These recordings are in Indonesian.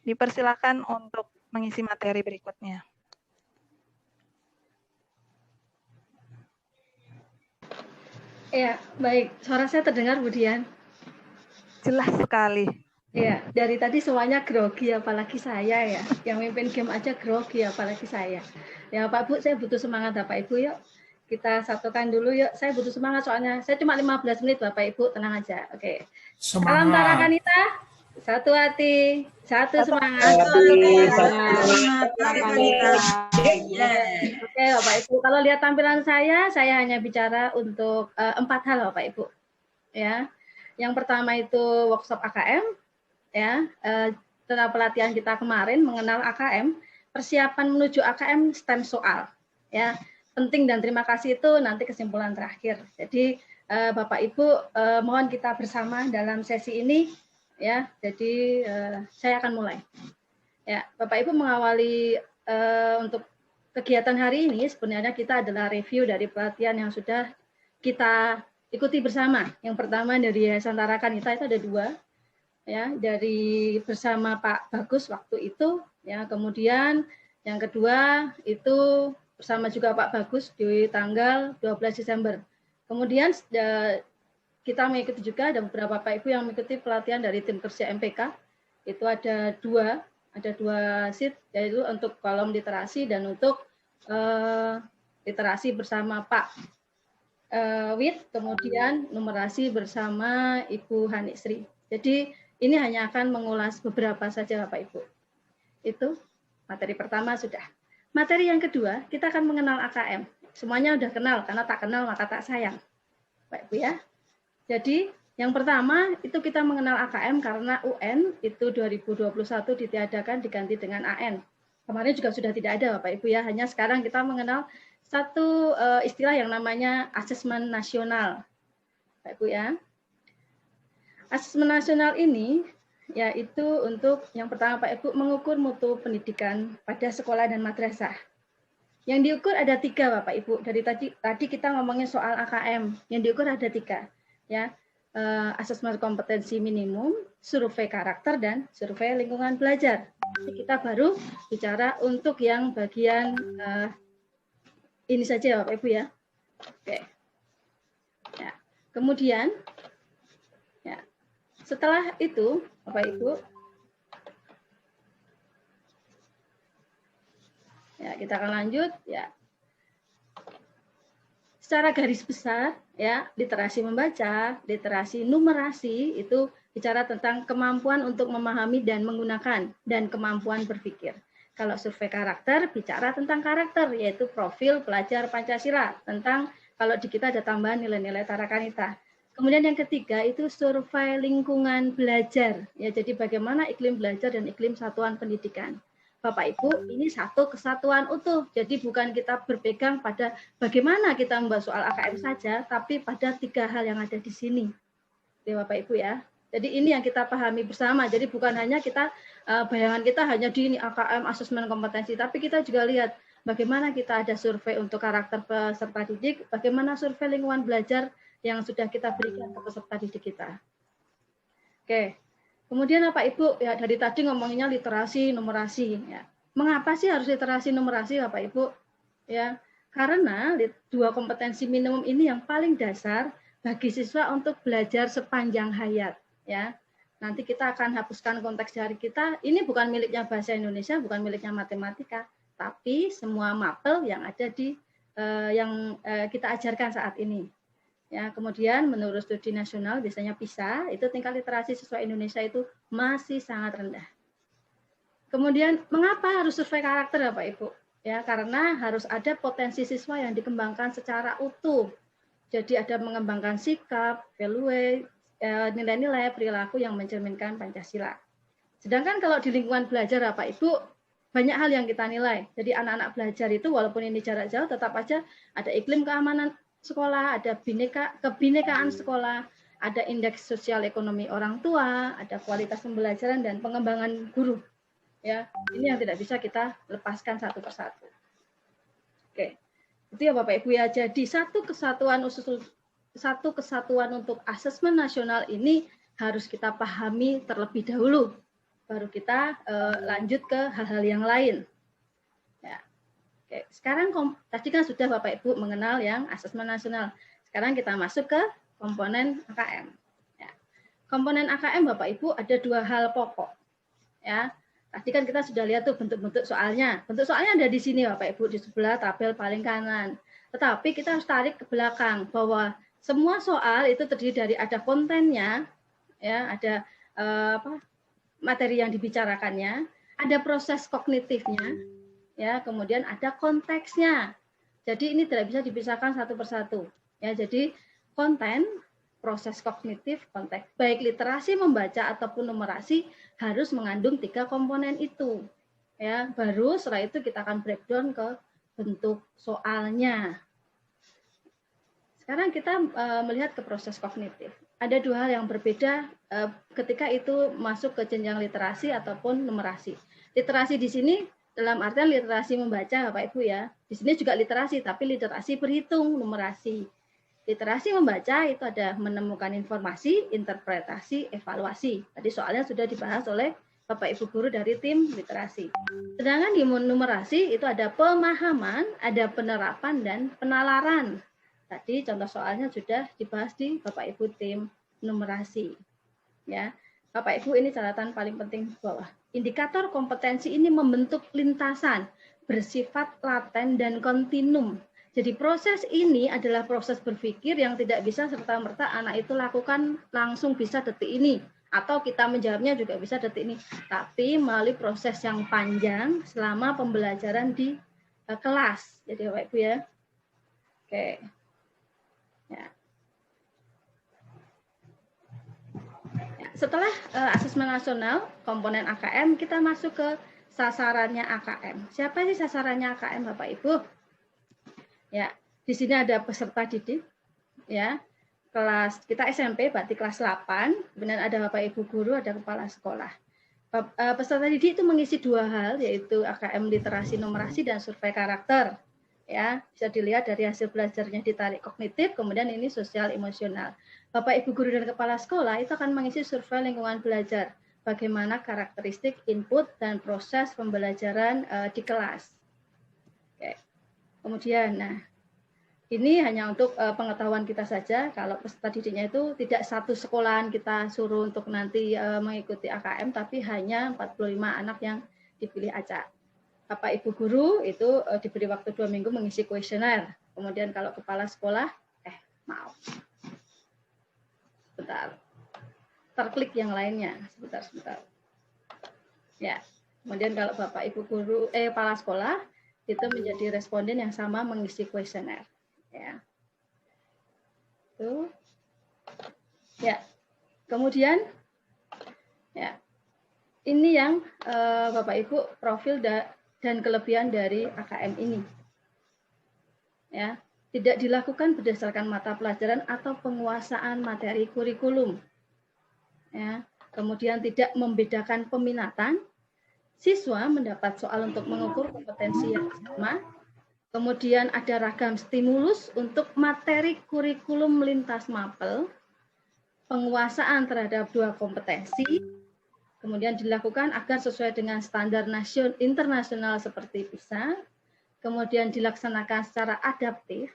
Dipersilakan untuk mengisi materi berikutnya. Ya, baik. Suara saya terdengar, Bu Dian? Jelas sekali. Ya, dari tadi semuanya grogi, apalagi saya ya. Yang mimpin game aja grogi, apalagi saya. Ya, Pak Bu, saya butuh semangat, Bapak Ibu, yuk. Kita satukan dulu, yuk. Saya butuh semangat soalnya. Saya cuma 15 menit, Bapak Ibu, tenang aja. Oke. Salam Tarakanita, satu hati, satu semangat. Oke, Bapak Ibu. Kalau lihat tampilan saya hanya bicara untuk 4 hal, Bapak Ibu. Ya, yang pertama itu workshop AKM. Ya, setelah pelatihan kita kemarin mengenal AKM, persiapan menuju AKM STEM soal, ya penting dan terima kasih itu nanti kesimpulan terakhir. Jadi Bapak Ibu mohon kita bersama dalam sesi ini, ya. Jadi saya akan mulai. Ya, Bapak Ibu mengawali untuk kegiatan hari ini sebenarnya kita adalah review dari pelatihan yang sudah kita ikuti bersama. Yang pertama dari Yayasan Tarakanita itu ada 2. Ya, dari bersama Pak Bagus waktu itu, ya. Kemudian yang kedua itu bersama juga Pak Bagus di tanggal 12 Desember. Kemudian kita mengikuti juga ada beberapa Bapak Ibu yang mengikuti pelatihan dari tim kerja MPK. Itu ada dua sheet, yaitu untuk kolom literasi dan untuk literasi bersama Pak Wit, kemudian numerasi bersama Ibu Hanisri. Jadi ini hanya akan mengulas beberapa saja Bapak Ibu. Itu materi pertama sudah. Materi yang kedua, kita akan mengenal AKM. Semuanya udah kenal, karena tak kenal maka tak sayang. Bapak Ibu ya. Jadi yang pertama itu kita mengenal AKM karena UN itu 2021 ditiadakan diganti dengan AN. Kemarin juga sudah tidak ada Bapak Ibu ya, hanya sekarang kita mengenal satu istilah yang namanya asesmen nasional. Bapak Ibu ya. Asesmen nasional ini yaitu untuk yang pertama Pak Ibu mengukur mutu pendidikan pada sekolah dan madrasah. Yang diukur ada 3 Bapak Ibu. Dari tadi kita ngomongin soal AKM. Yang diukur ada 3 ya. Asesmen kompetensi minimum, survei karakter dan survei lingkungan belajar. Jadi kita baru bicara untuk yang bagian ini saja Bapak Ibu ya. Oke. Ya. Kemudian ya. Setelah itu, Bapak Ibu, ya kita akan lanjut ya. Secara garis besar ya, literasi membaca, literasi numerasi itu bicara tentang kemampuan untuk memahami dan menggunakan dan kemampuan berpikir. Kalau survei karakter bicara tentang karakter yaitu profil pelajar Pancasila, tentang kalau di kita ada tambahan nilai-nilai Tarakanita. Kemudian yang ketiga itu survei lingkungan belajar. Ya, jadi bagaimana iklim belajar dan iklim satuan pendidikan. Bapak Ibu, ini satu kesatuan utuh. Jadi bukan kita berpegang pada bagaimana kita membahas soal AKM saja, tapi pada 3 hal yang ada di sini. Ya, Bapak Ibu ya. Jadi ini yang kita pahami bersama. Jadi bukan hanya kita bayangan kita hanya di ini AKM asesmen kompetensi, tapi kita juga lihat bagaimana kita ada survei untuk karakter peserta didik, bagaimana survei lingkungan belajar yang sudah kita berikan ke peserta didik kita. Oke. Kemudian Bapak Ibu ya dari tadi ngomonginnya literasi numerasi ya. Mengapa sih harus literasi numerasi Bapak Ibu? Ya, karena 2 kompetensi minimum ini yang paling dasar bagi siswa untuk belajar sepanjang hayat ya. Nanti kita akan hapuskan konteks jari kita. Ini bukan miliknya bahasa Indonesia, bukan miliknya matematika, tapi semua mapel yang ada di kita ajarkan saat ini. Ya, kemudian menurut studi nasional biasanya PISA itu tingkat literasi siswa Indonesia itu masih sangat rendah. Kemudian mengapa harus survei karakter Bapak Ibu? Ya, karena harus ada potensi siswa yang dikembangkan secara utuh. Jadi ada mengembangkan sikap, value, nilai-nilai perilaku yang mencerminkan Pancasila. Sedangkan kalau di lingkungan belajar Bapak Ibu banyak hal yang kita nilai. Jadi anak-anak belajar itu walaupun ini jarak jauh tetap aja ada iklim keamanan sekolah, ada kebinekaan sekolah, ada indeks sosial ekonomi orang tua, ada kualitas pembelajaran dan pengembangan guru. Ya, ini yang tidak bisa kita lepaskan satu persatu. Oke, itu ya Bapak Ibu ya. Jadi satu kesatuan untuk asesmen nasional ini harus kita pahami terlebih dahulu. baru kita lanjut ke hal-hal yang lain. Ya. Oke, sekarang tadi kan sudah Bapak Ibu mengenal yang asesmen nasional. Sekarang kita masuk ke komponen AKM. Ya. Komponen AKM Bapak Ibu ada dua hal pokok. Ya, tadi kan kita sudah lihat tuh bentuk-bentuk soalnya. Bentuk soalnya ada di sini Bapak Ibu, di sebelah tabel paling kanan. Tetapi kita harus tarik ke belakang bahwa semua soal itu terdiri dari ada kontennya, ya, ada materi yang dibicarakannya, ada proses kognitifnya, ya, kemudian ada konteksnya. Jadi ini tidak bisa dipisahkan satu persatu. Ya, jadi konten, proses kognitif, konteks, baik literasi membaca ataupun numerasi harus mengandung 3 komponen itu. Ya, baru setelah itu kita akan breakdown ke bentuk soalnya. Sekarang kita melihat ke proses kognitif. Ada dua hal yang berbeda ketika itu masuk ke jenjang literasi ataupun numerasi. Literasi di sini dalam artian literasi membaca, Bapak Ibu ya. Di sini juga literasi, tapi literasi berhitung, numerasi. Literasi membaca itu ada menemukan informasi, interpretasi, evaluasi. Tadi soalnya sudah dibahas oleh Bapak Ibu guru dari tim literasi. Sedangkan di numerasi itu ada pemahaman, ada penerapan, dan penalaran. Tadi contoh soalnya sudah dibahas di Bapak Ibu tim numerasi. Ya, Bapak Ibu ini catatan paling penting di bawah. Indikator kompetensi ini membentuk lintasan bersifat laten dan kontinum. Jadi proses ini adalah proses berpikir yang tidak bisa serta-merta anak itu lakukan langsung bisa detik ini. Atau kita menjawabnya juga bisa detik ini. Tapi melalui proses yang panjang selama pembelajaran di kelas. Jadi Bapak Ibu ya. Oke. Ya. Setelah asesmen nasional, komponen AKM, kita masuk ke sasarannya AKM. Siapa sih sasarannya AKM, Bapak Ibu? Ya, di sini ada peserta didik, ya, kelas kita SMP, berarti kelas 8. Kemudian ada Bapak Ibu guru, ada kepala sekolah. Peserta didik itu mengisi dua hal, yaitu AKM literasi numerasi dan survei karakter. Ya, bisa dilihat dari hasil belajarnya ditarik kognitif, kemudian ini sosial emosional. Bapak Ibu guru dan kepala sekolah itu akan mengisi survei lingkungan belajar, bagaimana karakteristik input dan proses pembelajaran di kelas. Oke. Kemudian, nah ini hanya untuk pengetahuan kita saja. Kalau peserta didiknya itu tidak satu sekolahan kita suruh untuk nanti mengikuti AKM, tapi hanya 45 anak yang dipilih acak. Bapak Ibu guru itu diberi waktu 2 minggu mengisi kuesioner. Kemudian kalau kepala sekolah, maaf. Sebentar. Terklik yang lainnya. Sebentar. Ya. Kemudian kalau Bapak Ibu guru, kepala sekolah itu menjadi responden yang sama mengisi kuesioner. Ya. Tuh. Ya. Kemudian, ya. Ini yang Bapak Ibu profil dan kelebihan dari AKM ini. Ya, tidak dilakukan berdasarkan mata pelajaran atau penguasaan materi kurikulum. Ya, kemudian tidak membedakan peminatan. Siswa mendapat soal untuk mengukur kompetensi yang sama. Kemudian ada ragam stimulus untuk materi kurikulum lintas mapel. Penguasaan terhadap 2 kompetensi. Kemudian dilakukan agar sesuai dengan standar internasional seperti PISA, kemudian dilaksanakan secara adaptif,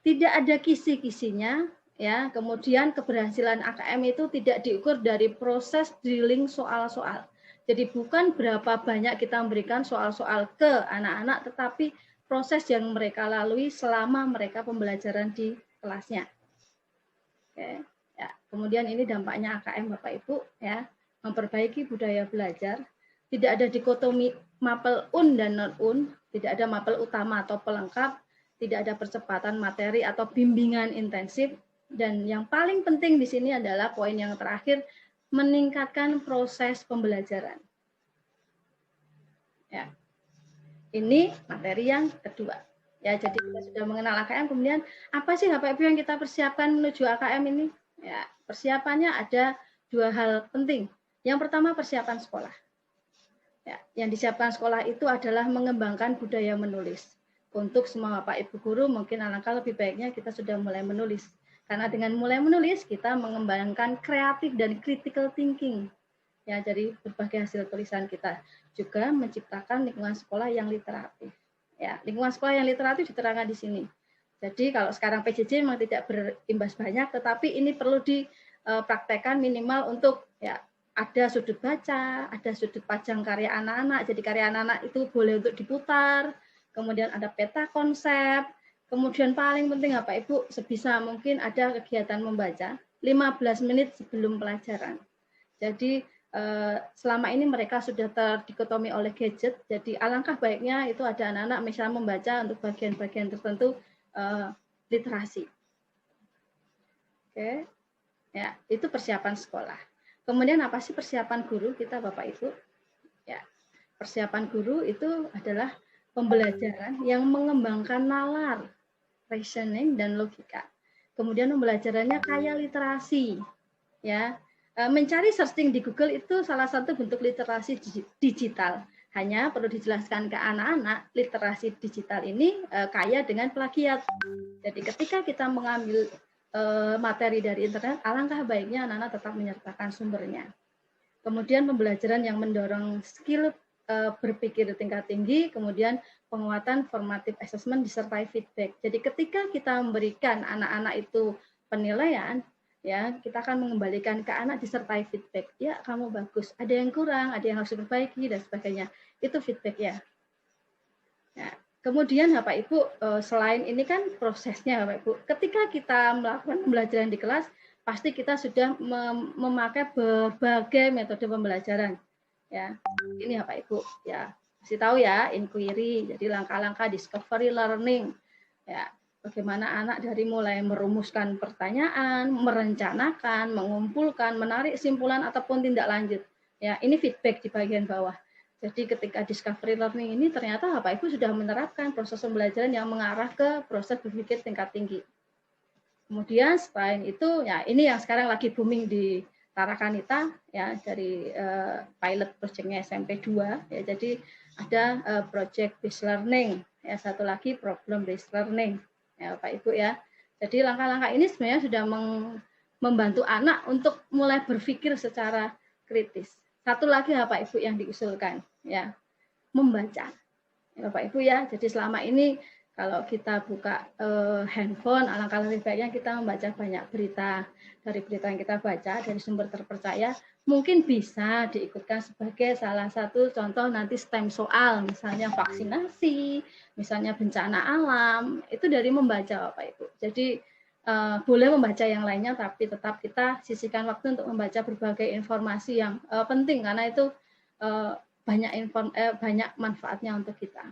tidak ada kisi-kisinya, ya. Kemudian keberhasilan AKM itu tidak diukur dari proses drilling soal-soal. Jadi bukan berapa banyak kita memberikan soal-soal ke anak-anak, tetapi proses yang mereka lalui selama mereka pembelajaran di kelasnya. Oke, ya. Kemudian ini dampaknya AKM Bapak Ibu, ya. Memperbaiki budaya belajar, tidak ada dikotomi mapel un dan non-un, tidak ada mapel utama atau pelengkap, tidak ada percepatan materi atau bimbingan intensif, dan yang paling penting di sini adalah poin yang terakhir, meningkatkan proses pembelajaran. Ya. Ini materi yang kedua. Ya, jadi kita sudah mengenal AKM, kemudian apa sih Bapak Ibu yang kita persiapkan menuju AKM ini? Ya, persiapannya ada 2 hal penting. Yang pertama persiapan sekolah. Ya, yang disiapkan sekolah itu adalah mengembangkan budaya menulis. Untuk semua Bapak Ibu guru mungkin alangkah lebih baiknya kita sudah mulai menulis. Karena dengan mulai menulis kita mengembangkan kreatif dan critical thinking. ya dari berbagai hasil tulisan kita. Juga menciptakan lingkungan sekolah yang literatif. Ya, lingkungan sekolah yang literatif diterangkan di sini. Jadi kalau sekarang PJJ memang tidak berimbas banyak, tetapi ini perlu dipraktekkan minimal untuk ya ada sudut baca, ada sudut pajang karya anak-anak. Jadi karya anak-anak itu boleh untuk diputar. Kemudian ada peta konsep. Kemudian paling penting Bapak Ibu, sebisa mungkin ada kegiatan membaca 15 menit sebelum pelajaran. Jadi selama ini mereka sudah terdikotomi oleh gadget, jadi alangkah baiknya itu ada anak-anak misalnya membaca untuk bagian-bagian tertentu literasi. Oke, ya itu persiapan sekolah. Kemudian apa sih persiapan guru kita Bapak Ibu? Ya, persiapan guru itu adalah pembelajaran yang mengembangkan nalar, reasoning dan logika. Kemudian pembelajarannya kaya literasi, ya. Mencari searching di Google itu salah satu bentuk literasi digital. Hanya perlu dijelaskan ke anak-anak, literasi digital ini kaya dengan plagiat. Jadi ketika kita mengambil materi dari internet, alangkah baiknya anak-anak tetap menyertakan sumbernya. Kemudian pembelajaran yang mendorong skill berpikir tingkat tinggi, kemudian penguatan formative assessment disertai feedback. Jadi ketika kita memberikan anak-anak itu penilaian, ya kita akan mengembalikan ke anak disertai feedback. Ya kamu bagus, ada yang kurang, ada yang harus diperbaiki dan sebagainya. Itu feedback ya. Nah, kemudian Bapak Ibu selain ini kan prosesnya Bapak Ibu. Ketika kita melakukan pembelajaran di kelas, pasti kita sudah memakai berbagai metode pembelajaran. Ya, ini Bapak Ibu ya. Kasih tahu ya, inquiry, jadi langkah-langkah discovery learning. Ya, bagaimana anak dari mulai merumuskan pertanyaan, merencanakan, mengumpulkan, menarik simpulan ataupun tindak lanjut. Ya, ini feedback di bagian bawah. Jadi ketika discovery learning ini ternyata Bapak Ibu sudah menerapkan proses pembelajaran yang mengarah ke proses berpikir tingkat tinggi. Kemudian selain itu, ya ini yang sekarang lagi booming di Tarakanita ya dari pilot projectnya SMP 2 ya. Jadi ada project based learning ya, satu lagi problem based learning ya Bapak Ibu ya. Jadi langkah-langkah ini sebenarnya sudah membantu anak untuk mulai berpikir secara kritis. Satu lagi Bapak Ibu yang diusulkan ya, membaca. Ya, Bapak Ibu ya. Jadi selama ini kalau kita buka handphone, alangkah lebih baiknya kita membaca banyak berita. Dari berita yang kita baca dari sumber terpercaya, mungkin bisa diikutkan sebagai salah satu contoh nanti STEM soal, misalnya vaksinasi, misalnya bencana alam, itu dari membaca Bapak Ibu. Jadi boleh membaca yang lainnya, tapi tetap kita sisihkan waktu untuk membaca berbagai informasi yang penting, karena itu banyak manfaatnya untuk kita.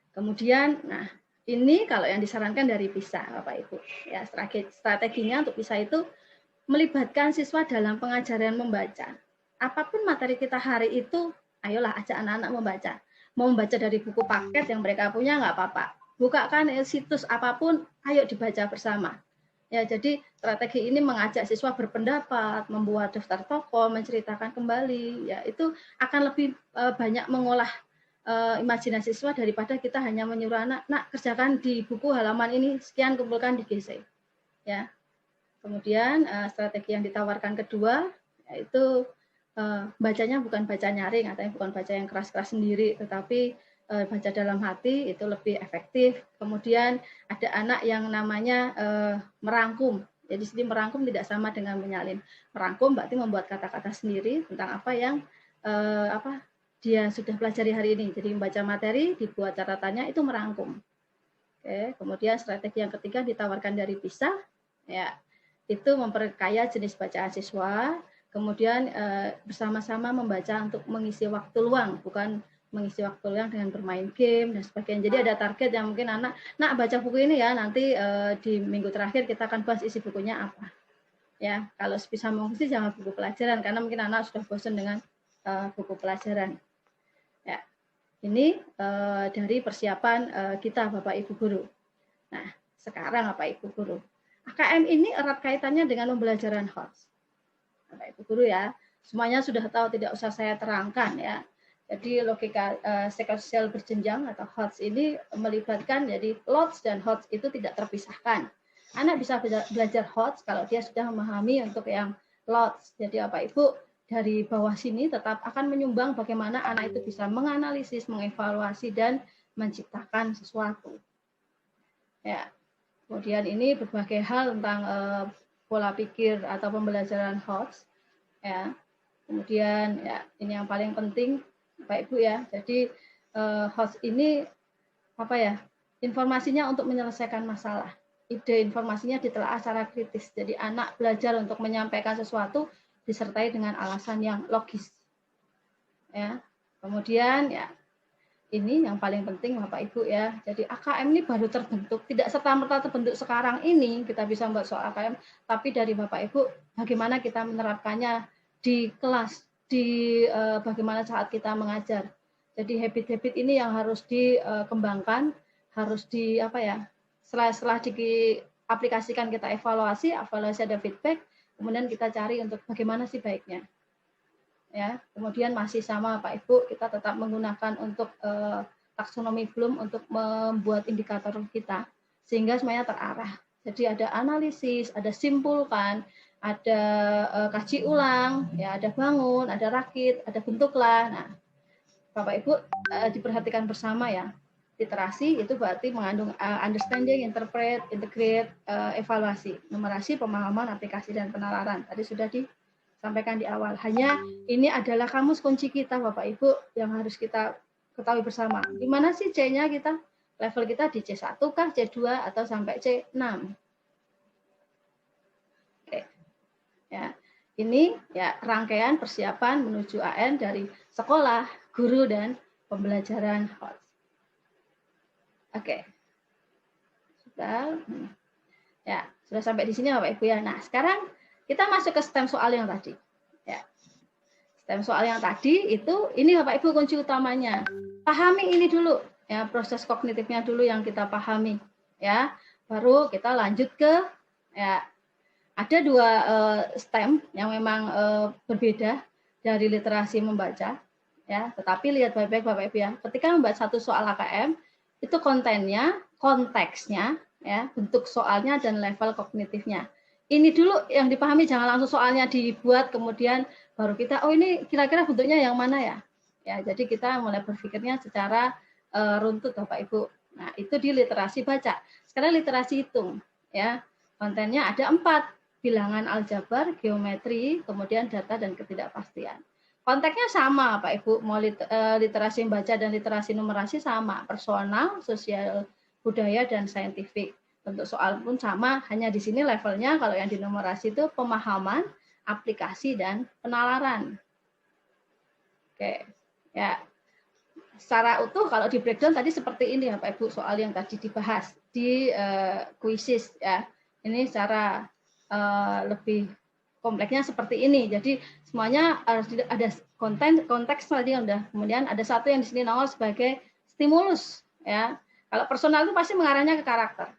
Kemudian, nah ini kalau yang disarankan dari PISA, Bapak Ibu. Ya, strateginya untuk PISA itu melibatkan siswa dalam pengajaran membaca. Apapun materi kita hari itu, ayolah ajak anak-anak membaca. Mau membaca dari buku paket yang mereka punya nggak apa-apa. Bukakan situs apapun, ayo dibaca bersama. Ya, jadi strategi ini mengajak siswa berpendapat, membuat daftar tokoh, menceritakan kembali. Ya, itu akan lebih banyak mengolah imajinasi siswa daripada kita hanya menyuruh anak, nak kerjakan di buku halaman ini sekian, kumpulkan di GC. Ya. Kemudian strategi yang ditawarkan kedua yaitu bacanya bukan baca nyaring, atau bukan baca yang keras-keras sendiri, tetapi baca dalam hati itu lebih efektif. Kemudian ada anak yang namanya merangkum. Jadi sini merangkum tidak sama dengan menyalin. Merangkum berarti membuat kata-kata sendiri tentang apa yang dia sudah pelajari hari ini. Jadi membaca materi, dibuat catatannya, itu merangkum. Oke, kemudian strategi yang ketiga ditawarkan dari PISA, ya, itu memperkaya jenis bacaan siswa, kemudian bersama-sama membaca untuk mengisi waktu luang, bukan mengisi waktu luang dengan bermain game dan sebagainya. Jadi ada target yang mungkin anak, nak baca buku ini ya, nanti di minggu terakhir kita akan bahas isi bukunya apa. Ya, kalau bisa mengisi jangan buku pelajaran, karena mungkin anak sudah bosan dengan buku pelajaran. Ya, ini dari persiapan kita Bapak Ibu Guru. Nah, sekarang Bapak Ibu Guru, AKM ini erat kaitannya dengan pembelajaran HOTS. Bapak Ibu Guru ya, semuanya sudah tahu, tidak usah saya terangkan ya. Jadi logika psikososial berjenjang atau HOTS ini melibatkan, jadi LOTS dan HOTS itu tidak terpisahkan. Anak bisa belajar HOTS kalau dia sudah memahami untuk yang LOTS. Jadi Bapak Ibu dari bawah sini tetap akan menyumbang bagaimana anak itu bisa menganalisis, mengevaluasi, dan menciptakan sesuatu. Ya, kemudian ini berbagai hal tentang pola pikir atau pembelajaran HOTS. Ya, kemudian ya ini yang paling penting, Bapak Ibu ya. Jadi HOTS ini apa ya? Informasinya untuk menyelesaikan masalah. Ide informasinya ditelaah secara kritis. Jadi anak belajar untuk menyampaikan sesuatu disertai dengan alasan yang logis. Ya. Kemudian ya ini yang paling penting Bapak Ibu ya. Jadi AKM ini baru terbentuk, tidak serta-merta terbentuk sekarang ini kita bisa membuat soal AKM, tapi dari Bapak Ibu bagaimana kita menerapkannya di kelas, di bagaimana saat kita mengajar. Jadi habit-habit ini yang harus dikembangkan, harus di apa ya? Setelah diaplikasikan kita evaluasi ada feedback, kemudian kita cari untuk bagaimana sih baiknya. Ya, kemudian masih sama Pak Ibu, kita tetap menggunakan untuk taksonomi Bloom untuk membuat indikator kita sehingga semuanya terarah. Jadi ada analisis, ada simpulkan, ada kaji ulang, ya ada bangun, ada rakit, ada bentuklah. Nah, Bapak Ibu diperhatikan bersama ya. Literasi itu berarti mengandung understanding, interpret, integrate, evaluasi, numerasi, pemahaman, aplikasi, dan penalaran. Tadi sudah disampaikan di awal. Hanya ini adalah kamus kunci kita, Bapak Ibu, yang harus kita ketahui bersama. Di mana sih C-nya kita? Level kita di C1 kah, C2, atau sampai C6? Oke. Ya. Ini ya rangkaian persiapan menuju AN dari sekolah, guru, dan pembelajaran HOTS. Oke. Sudah sampai di sini Bapak Ibu ya. Nah, sekarang kita masuk ke stem soal yang tadi. Ya. Stem soal yang tadi itu ini Bapak Ibu kunci utamanya. Pahami ini dulu ya, proses kognitifnya dulu yang kita pahami ya. Baru kita lanjut ke ya ada dua stem yang memang berbeda dari literasi membaca ya, tetapi lihat baik-baik Bapak Ibu ya. Ketika membuat satu soal AKM itu kontennya, konteksnya ya, bentuk soalnya dan level kognitifnya. Ini dulu yang dipahami, jangan langsung soalnya dibuat kemudian baru kita oh ini kira-kira bentuknya yang mana ya. Ya, jadi kita mulai berpikirnya secara runtut Bapak Ibu. Nah, itu di literasi baca. Sekarang literasi hitung ya. Kontennya ada 4, bilangan aljabar, geometri, kemudian data dan ketidakpastian. Konteksnya sama Pak Ibu, mau literasi membaca dan literasi numerasi sama, personal, sosial, budaya, dan saintifik. Bentuk soal pun sama, hanya di sini levelnya kalau yang di numerasi itu pemahaman, aplikasi, dan penalaran. Oke, ya. Secara utuh kalau di breakdown tadi seperti ini ya Pak Ibu, soal yang tadi dibahas di kuisis ya. Ini secara lebih kompleksnya seperti ini. Jadi semuanya harus ada konteks tadi yang udah. Kemudian ada satu yang di sini nongol sebagai stimulus ya. Kalau personal itu pasti mengarahnya ke karakter.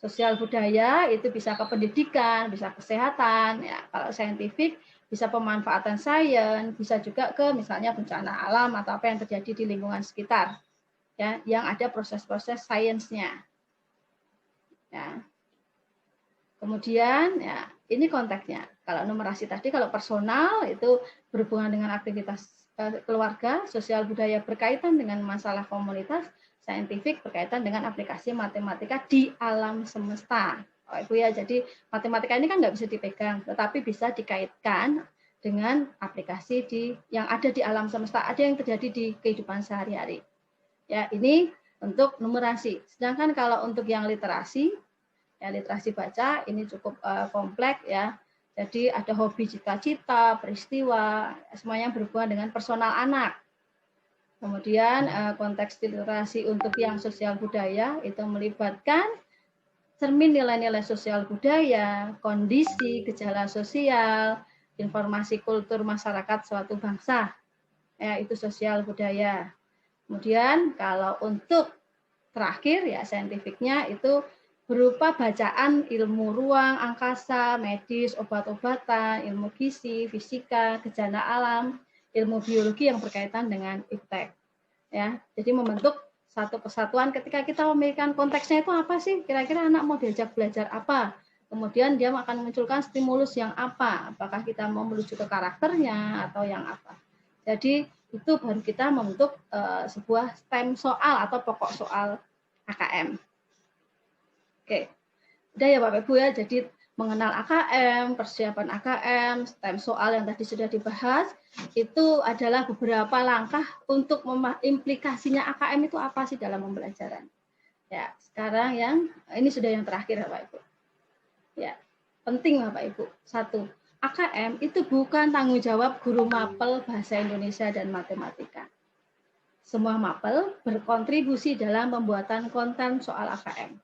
Sosial budaya itu bisa ke pendidikan, bisa kesehatan ya. Kalau saintifik bisa pemanfaatan sains, bisa juga ke misalnya bencana alam atau apa yang terjadi di lingkungan sekitar. Ya, yang ada proses-proses sainsnya. Ya. Kemudian ya ini konteksnya. Kalau numerasi tadi, kalau personal itu berhubungan dengan aktivitas keluarga, sosial budaya berkaitan dengan masalah komunitas, saintifik berkaitan dengan aplikasi matematika di alam semesta. Oh, Ibu ya, jadi matematika ini kan nggak bisa dipegang, tetapi bisa dikaitkan dengan aplikasi yang ada di alam semesta, ada yang terjadi di kehidupan sehari-hari. Ya, ini untuk numerasi. Sedangkan kalau untuk yang literasi, ya literasi baca ini cukup kompleks ya. Jadi ada hobi, cita-cita, peristiwa, semuanya berhubungan dengan personal anak. Kemudian konteks literasi untuk yang sosial budaya itu melibatkan cermin nilai-nilai sosial budaya, kondisi, gejala sosial, informasi kultur masyarakat suatu bangsa. Ya, itu sosial budaya. Kemudian kalau untuk terakhir ya saintifiknya itu berupa bacaan ilmu ruang, angkasa, medis, obat-obatan, ilmu gizi, fisika, gejala alam, ilmu biologi yang berkaitan dengan iptek. Ya, jadi membentuk satu kesatuan ketika kita memikirkan konteksnya itu apa sih? Kira-kira anak mau diajak belajar apa? Kemudian dia akan memunculkan stimulus yang apa, apakah kita mau menuju ke karakternya atau yang apa. Jadi itu baru kita membentuk sebuah stem soal atau pokok soal AKM. Oke, udah ya Bapak Ibu ya. Jadi mengenal AKM, persiapan AKM, stem soal yang tadi sudah dibahas, itu adalah beberapa langkah untuk implikasinya AKM itu apa sih dalam pembelajaran. Ya, sekarang ini sudah yang terakhir Bapak Ibu. Ya, penting Bapak Ibu. 1. AKM itu bukan tanggung jawab guru mapel bahasa Indonesia dan matematika. Semua mapel berkontribusi dalam pembuatan konten soal AKM.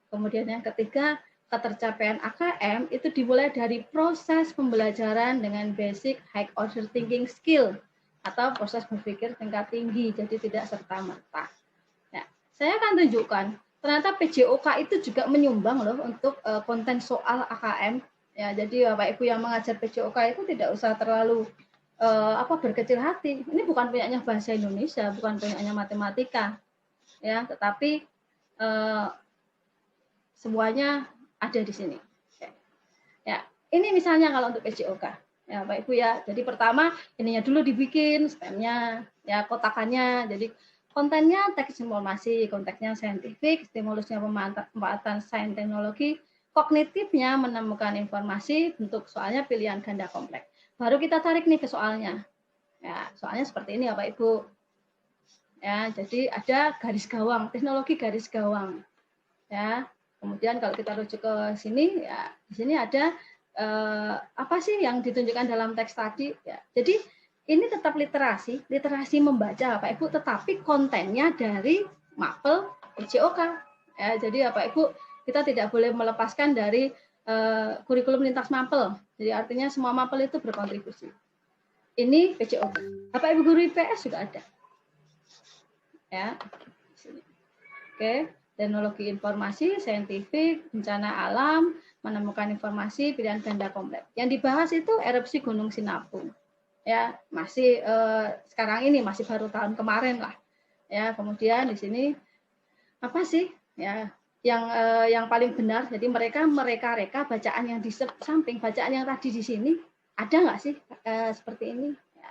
Kemudian yang ketiga, ketercapaian AKM itu dimulai dari proses pembelajaran dengan basic high order thinking skill atau proses berpikir tingkat tinggi, jadi tidak serta-merta. Nah, saya akan tunjukkan ternyata PJOK itu juga menyumbang loh untuk konten soal AKM. Ya, jadi Bapak Ibu yang mengajar PJOK itu tidak usah terlalu berkecil hati. Ini bukan punyanya bahasa Indonesia, bukan punyanya matematika, ya, tetapi semuanya ada di sini. Ya, ini misalnya kalau untuk PJOK, ya Bapak Ibu ya. Jadi pertama ininya dulu dibikin stemnya, ya kotakannya. Jadi kontennya teks informasi, konteksnya saintifik, stimulusnya pemanfaatan sains teknologi, kognitifnya menemukan informasi, bentuk soalnya pilihan ganda kompleks. Baru kita tarik nih ke soalnya. Ya, soalnya seperti ini Bapak Ibu. Ya, jadi ada garis gawang, teknologi garis gawang. Ya. Kemudian kalau kita rujuk ke sini, ya di sini ada apa sih yang ditunjukkan dalam teks tadi? Ya, jadi ini tetap literasi membaca, Bapak Ibu, tetapi kontennya dari mapel PJOK. Ya, jadi Bapak Ibu, kita tidak boleh melepaskan dari kurikulum lintas mapel. Jadi artinya semua mapel itu berkontribusi. Ini PJOK. Bapak Ibu guru IPS juga ada. Ya, di sini. Oke. Teknologi informasi, saintifik, bencana alam, menemukan informasi, pilihan ganda kompleks. Yang dibahas itu erupsi Gunung Sinabung. Ya, masih sekarang ini masih baru tahun kemarin lah. Ya, kemudian di sini apa sih? Ya, yang paling benar. Jadi mereka mereka bacaan yang di samping bacaan yang tadi di sini ada nggak sih seperti ini? Ya,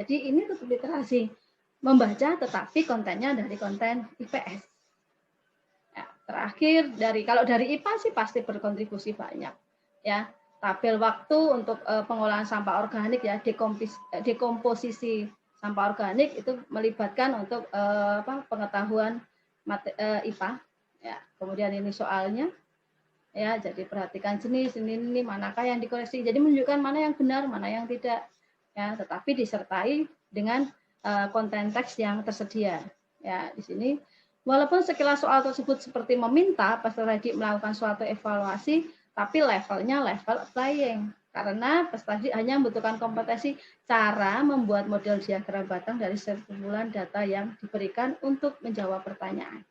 jadi ini tetap literasi membaca, tetapi kontennya dari konten IPS. Terakhir kalau dari IPA sih pasti berkontribusi banyak, ya. Tabel waktu untuk pengolahan sampah organik, ya, dekomposisi sampah organik itu melibatkan untuk pengetahuan IPA, ya. Kemudian ini soalnya, ya, jadi perhatikan jenis ini manakah yang dikoreksi, jadi menunjukkan mana yang benar mana yang tidak, ya, tetapi disertai dengan konten teks yang tersedia, ya. Di sini walaupun sekilas soal tersebut seperti meminta peserta didik melakukan suatu evaluasi, tapi levelnya level applying. Karena peserta didik hanya membutuhkan kompetensi cara membuat model diagram batang dari sekumpulan data yang diberikan untuk menjawab pertanyaan.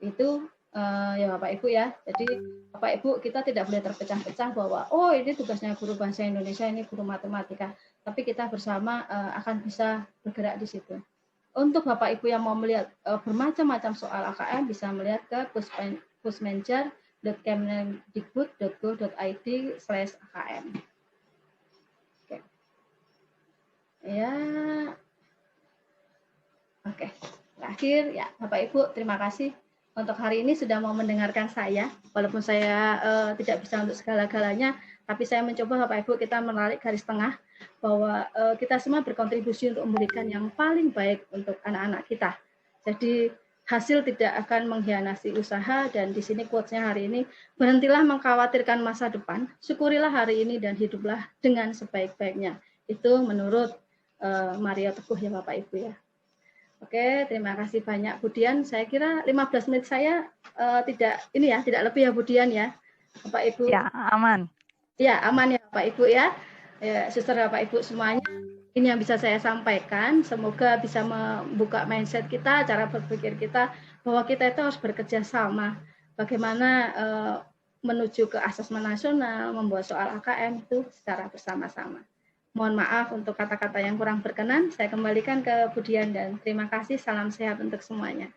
Itu ya Bapak Ibu ya. Jadi Bapak Ibu kita tidak boleh terpecah-pecah bahwa oh ini tugasnya guru bahasa Indonesia, ini guru matematika. Tapi kita bersama akan bisa bergerak di situ. Untuk Bapak Ibu yang mau melihat bermacam-macam soal AKM bisa melihat ke pusmenjar.kemendikbud.go.id/AKM. Oke. Ya. Oke. Terakhir ya Bapak Ibu, terima kasih untuk hari ini sudah mau mendengarkan saya. Walaupun saya tidak bisa untuk segala-galanya, tapi saya mencoba Bapak Ibu kita menarik garis tengah bahwa kita semua berkontribusi untuk memberikan yang paling baik untuk anak-anak kita. Jadi hasil tidak akan mengkhianati usaha, dan di sini quotes-nya hari ini, berhentilah mengkhawatirkan masa depan, syukurilah hari ini dan hiduplah dengan sebaik-baiknya. Itu menurut Mario Teguh ya Bapak Ibu ya. Oke, terima kasih banyak Bu Dian. Saya kira 15 menit saya tidak lebih ya Bu Dian ya. Bapak Ibu. Ya, aman. Ya, aman ya Bapak Ibu ya. Ya, suster Bapak Ibu semuanya, ini yang bisa saya sampaikan. Semoga bisa membuka mindset kita, cara berpikir kita, bahwa kita itu harus bekerja sama. Bagaimana menuju ke asesmen nasional, membuat soal AKM itu secara bersama-sama. Mohon maaf untuk kata-kata yang kurang berkenan. Saya kembalikan ke Bu Dian dan terima kasih. Salam sehat untuk semuanya.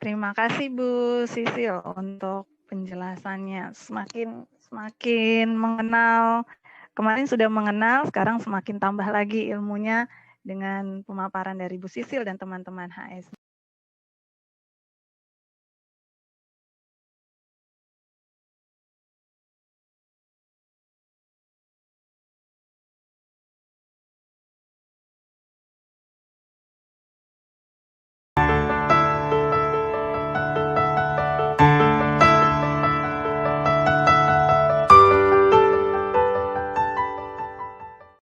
Terima kasih Bu Sisil untuk penjelasannya. Semakin mengenal, kemarin sudah mengenal, sekarang semakin tambah lagi ilmunya dengan pemaparan dari Bu Sisil dan teman-teman HS.